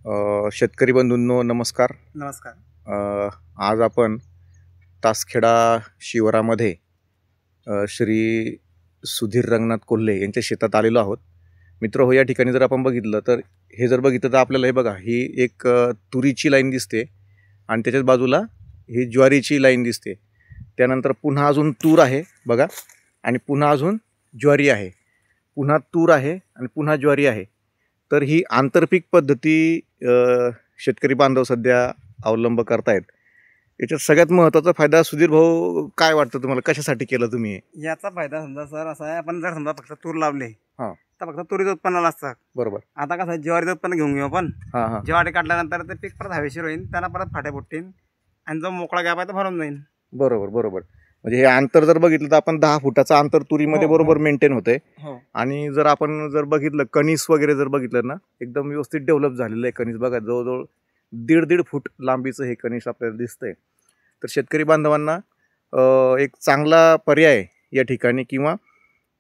शेतकरी बंधूंनो नमस्कार. नमस्कार. आज आपण तासखेडा शिवारामध्ये श्री सुधीर रंगनाथ कोल्हे यांच्या शेतात आलेलो आहोत. मित्र हो, या ठिकाणी जर आपण बघितलं तर हे जर बघितलं तर आपल्याला हे बघा, ही एक तुरीची लाईन दिसते आणि त्याच्याच बाजूला ही ज्वारीची लाईन दिसते. त्यानंतर पुन्हा अजून तूर आहे बघा, आणि पुन्हा अजून ज्वारी आहे, पुन्हा तूर आहे आणि पुन्हा ज्वारी आहे. तर ही आंतरपीक पद्धती शेतकरी बांधव सध्या अवलंब करतायत. याच्यात सगळ्यात महत्त्वाचा फायदा सुधीर भाऊ काय वाटतं तुम्हाला, कशासाठी केलं तुम्ही? याचा फायदा समजा सर असा आहे, आपण जर समजा फक्त तूर लावले हां, तर फक्त तुरीचं उत्पन्नाला असतं. बरोबर. आता कसं आहे, ज्वारीचं उत्पन्न घेऊन घेऊ आपण. हां हां, ज्वारी काढल्यानंतर ते पीक परत हवेशीर होईल, त्याला परत फाट्या फुटतील आणि जो मोकळा गॅप आहे तो भरून जाईल. बरोबर बरोबर. म्हणजे हे अंतर जर बघितलं तर आपण 10 फुटाचं अंतर तुरीमध्ये हो, बरोबर मेंटेन होतंय. हो आणि जर आपण जर बघितलं कणीस वगैरे जर बघितलं ना, एकदम व्यवस्थित डेव्हलप झालेलं आहे कणीस. बघा, जवळजवळ 1.5 फूट लांबीचं हे कणीस आपल्याला दिसतंय. तर शेतकरी बांधवांना एक चांगला पर्याय या ठिकाणी, किंवा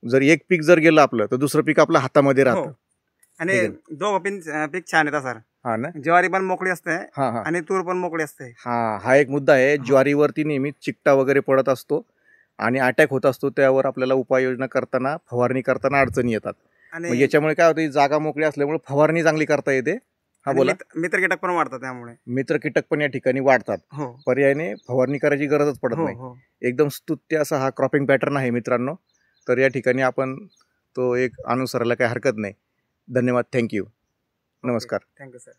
जर एक पीक जर गेलं आपलं तर दुसरं पीक आपल्या हातामध्ये राहतं. हो. आणि दोघं पीक छान येतात सर. हा ना, ज्वारी पण मोकळी असते हां हां, आणि तूर पण मोकळी असते. हा एक मुद्दा आहे. ज्वारीवरती नेहमी चिकटा वगैरे पडत असतो आणि अटॅक होत असतो. त्यावर आपल्याला उपाययोजना करताना, फवारणी करताना अडचणी येतात. मग याच्यामुळे काय होतं, जागा मोकळी असल्यामुळे फवारणी चांगली करता येते. हा बोला. मित्र कीटक पण वाढतात त्यामुळे. मित्र कीटक पण या ठिकाणी वाढतात. हो पर्यायाने फवारणी करायची गरजच पडत हो नाही. हो एकदम स्तुत्य असा हा क्रॉपिंग पॅटर्न आहे मित्रांनो. तर या ठिकाणी आपण तो एक अनुसरायला काही हरकत नाही. धन्यवाद, थँक्यू, नमस्कार. Thank you sir.